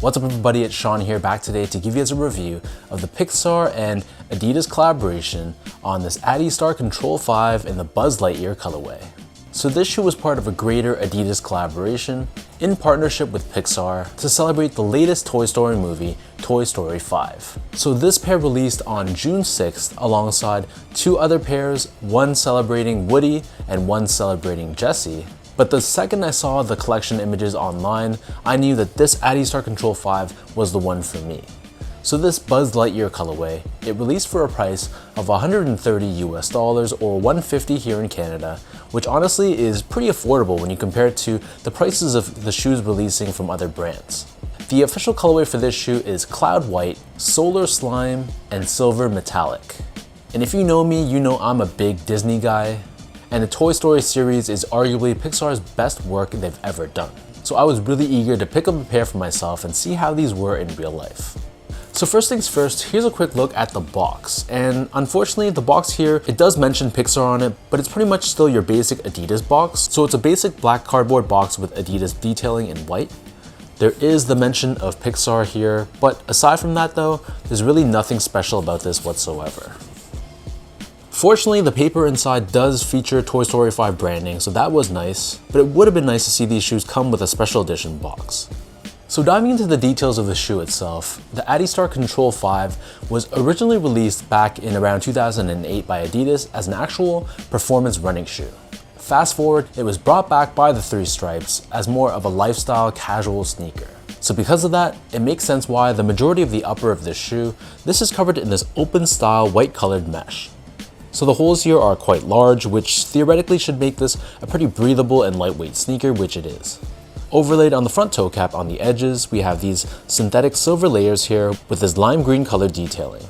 What's up everybody, it's Sean here, back today to give you guys a review of the Pixar and Adidas collaboration on this Adistar Control 5 in the Buzz Lightyear colorway. So this shoe was part of a greater Adidas collaboration in partnership with Pixar to celebrate the latest Toy Story movie, Toy Story 5. So this pair released on June 6th alongside two other pairs, one celebrating Woody and one celebrating Jessie. But the second I saw the collection images online, I knew that this Adistar Control 5 was the one for me. So this Buzz Lightyear colorway, it released for a price of $130 or $150 here in Canada, which honestly is pretty affordable when you compare it to the prices of the shoes releasing from other brands. The official colorway for this shoe is Cloud White, Solar Slime, and Silver Metallic. And if you know me, you know I'm a big Disney guy, and the Toy Story series is arguably Pixar's best work they've ever done. So I was really eager to pick up a pair for myself and see how these were in real life. So first things first, here's a quick look at the box. And unfortunately, the box here, it does mention Pixar on it, but it's pretty much still your basic Adidas box. So it's a basic black cardboard box with Adidas detailing in white. There is the mention of Pixar here, but aside from that though, there's really nothing special about this whatsoever. Fortunately, the paper inside does feature Toy Story 5 branding, so that was nice, but it would have been nice to see these shoes come with a special edition box. So diving into the details of the shoe itself, the Adistar Control 5 was originally released back in around 2008 by Adidas as an actual performance running shoe. Fast forward, it was brought back by the Three Stripes as more of a lifestyle casual sneaker. So because of that, it makes sense why the majority of the upper of this shoe, this is covered in this open style white colored mesh. So the holes here are quite large, which theoretically should make this a pretty breathable and lightweight sneaker, which it is. Overlaid on the front toe cap on the edges, we have these synthetic silver layers here with this lime green colored detailing.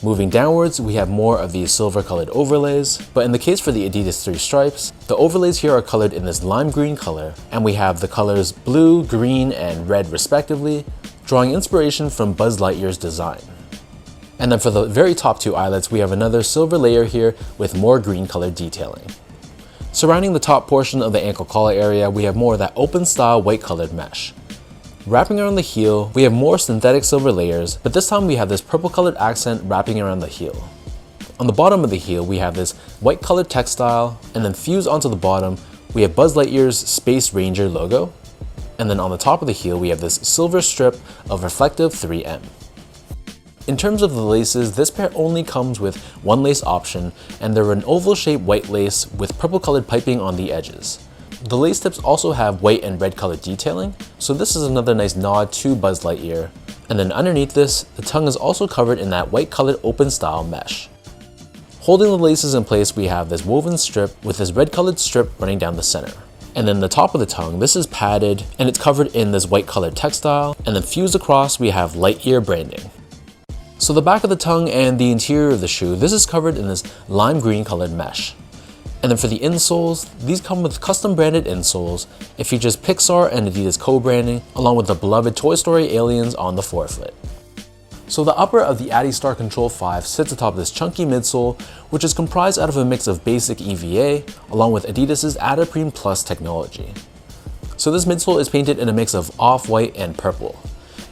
Moving downwards, we have more of these silver colored overlays, but in the case for the Adidas Three Stripes, the overlays here are colored in this lime green color, and we have the colors blue, green, and red respectively, drawing inspiration from Buzz Lightyear's design. And then for the very top two eyelets, we have another silver layer here with more green colored detailing. Surrounding the top portion of the ankle collar area, we have more of that open style white colored mesh. Wrapping around the heel, we have more synthetic silver layers, but this time we have this purple colored accent wrapping around the heel. On the bottom of the heel, we have this white colored textile, and then fused onto the bottom, we have Buzz Lightyear's Space Ranger logo. And then on the top of the heel, we have this silver strip of reflective 3M. In terms of the laces, this pair only comes with one lace option, and they're an oval-shaped white lace with purple colored piping on the edges. The lace tips also have white and red colored detailing, so this is another nice nod to Buzz Lightyear. And then underneath this, the tongue is also covered in that white colored open style mesh. Holding the laces in place, we have this woven strip with this red colored strip running down the center. And then the top of the tongue, this is padded and it's covered in this white colored textile, and then fused across we have Lightyear branding. So the back of the tongue and the interior of the shoe, this is covered in this lime green colored mesh. And then for the insoles, these come with custom branded insoles. It features Pixar and Adidas co-branding along with the beloved Toy Story aliens on the forefoot. So the upper of the Adistar Control 5 sits atop this chunky midsole, which is comprised out of a mix of basic EVA along with Adidas's Adiprene Plus technology. So this midsole is painted in a mix of off-white and purple.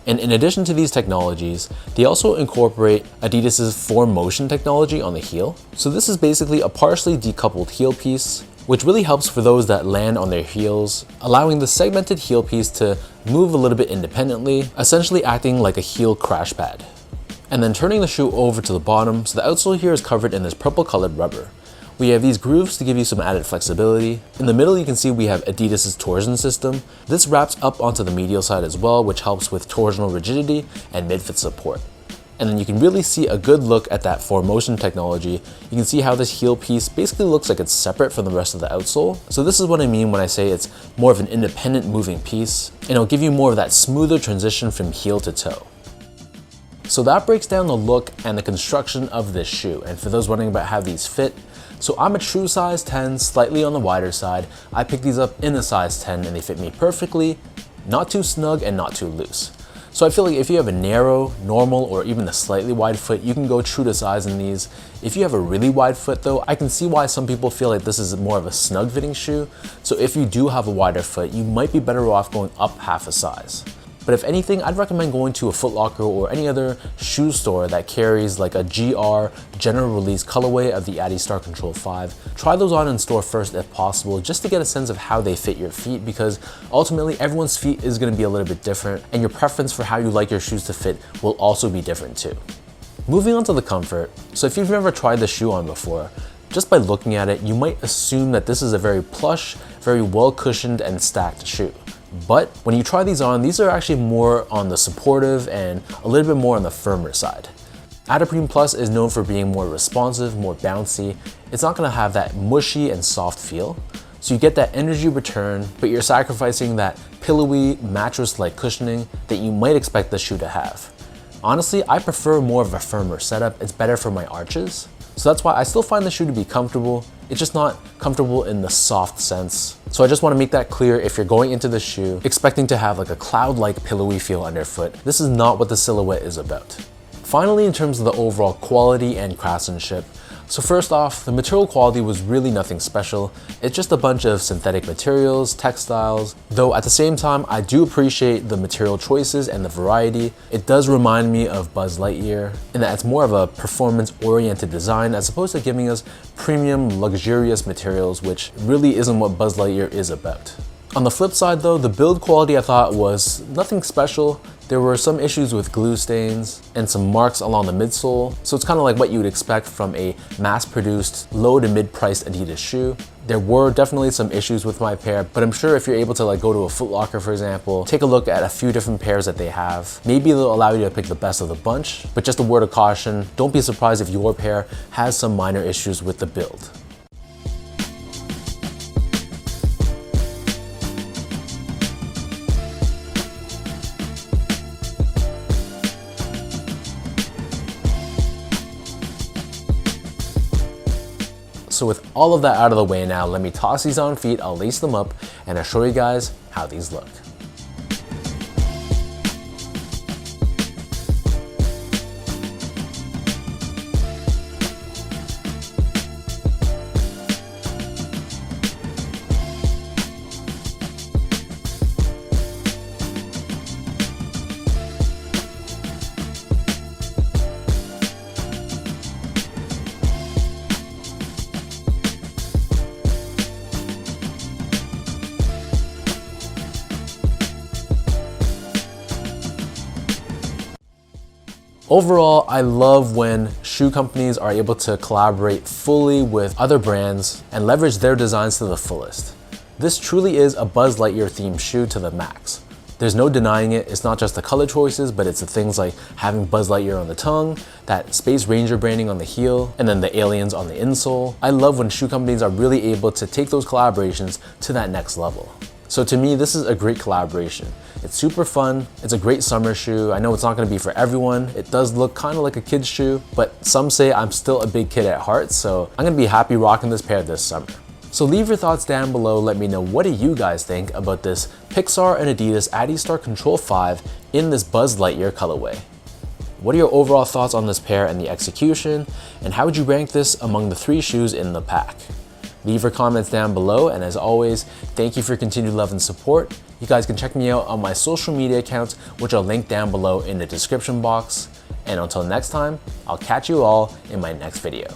And in addition to these technologies, they also incorporate Adidas's Form Motion technology on the heel. So this is basically a partially decoupled heel piece, which really helps for those that land on their heels, allowing the segmented heel piece to move a little bit independently, essentially acting like a heel crash pad. And then turning the shoe over to the bottom, so the outsole here is covered in this purple colored rubber. We have these grooves to give you some added flexibility. In the middle, you can see we have Adidas's torsion system. This wraps up onto the medial side as well, which helps with torsional rigidity and mid-foot support. And then you can really see a good look at that Form Motion technology. You can see how this heel piece basically looks like it's separate from the rest of the outsole. So this is what I mean when I say it's more of an independent moving piece, and it'll give you more of that smoother transition from heel to toe. So that breaks down the look and the construction of this shoe. And for those wondering about how these fit, so I'm a true size 10, slightly on the wider side. I picked these up in a size 10 and they fit me perfectly, not too snug and not too loose. So I feel like if you have a narrow, normal, or even a slightly wide foot, you can go true to size in these. If you have a really wide foot though, I can see why some people feel like this is more of a snug fitting shoe. So if you do have a wider foot, you might be better off going up half a size. but if anything, I'd recommend going to a Foot Locker or any other shoe store that carries like a GR general release colorway of the Adistar Control 5. Try those on in store first if possible, just to get a sense of how they fit your feet, because ultimately everyone's feet is going to be a little bit different, and your preference for how you like your shoes to fit will also be different too. Moving on to the comfort. So if you've never tried this shoe on before, just by looking at it, you might assume that this is a very plush, very well cushioned and stacked shoe. But when you try these on, these are actually more on the supportive and a little bit more on the firmer side. Adiprene Plus is known for being more responsive, more bouncy. It's not gonna have that mushy and soft feel. So you get that energy return, but you're sacrificing that pillowy, mattress-like cushioning that you might expect the shoe to have. Honestly, I prefer more of a firmer setup. It's better for my arches. So that's why I still find the shoe to be comfortable. It's just not comfortable in the soft sense. So I just want to make that clear. If you're going into the shoe expecting to have like a cloud-like pillowy feel underfoot, this is not what the silhouette is about. Finally, in terms of the overall quality and craftsmanship, so first off, the material quality was really nothing special. It's just a bunch of synthetic materials, textiles, though at the same time, I do appreciate the material choices and the variety. It does remind me of Buzz Lightyear in that it's more of a performance-oriented design as opposed to giving us premium, luxurious materials, which really isn't what Buzz Lightyear is about. On the flip side though, the build quality I thought was nothing special. There were some issues with glue stains and some marks along the midsole, so it's kind of like what you would expect from a mass-produced, low to mid-priced Adidas shoe. There were definitely some issues with my pair, but I'm sure if you're able to like go to a Foot Locker, for example, take a look at a few different pairs that they have. Maybe they'll allow you to pick the best of the bunch, but just a word of caution, don't be surprised if your pair has some minor issues with the build. So with all of that out of the way now, let me toss these on feet, I'll lace them up, and I'll show you guys how these look. Overall, I love when shoe companies are able to collaborate fully with other brands and leverage their designs to the fullest. This truly is a Buzz Lightyear themed shoe to the max. There's no denying it. It's not just the color choices, but it's the things like having Buzz Lightyear on the tongue, that Space Ranger branding on the heel, and then the aliens on the insole. I love when shoe companies are really able to take those collaborations to that next level. So to me, this is a great collaboration. It's super fun. It's a great summer shoe. I know it's not gonna be for everyone. It does look kind of like a kid's shoe, but some say I'm still a big kid at heart, so I'm gonna be happy rocking this pair this summer. So leave your thoughts down below. Let me know, what do you guys think about this Pixar and Adidas Adistar Control 5 in this Buzz Lightyear colorway? What are your overall thoughts on this pair and the execution? And how would you rank this among the 3 shoes in the pack? Leave your comments down below, and as always, thank you for your continued love and support. You guys can check me out on my social media accounts, which I'll link down below in the description box. And until next time, I'll catch you all in my next video.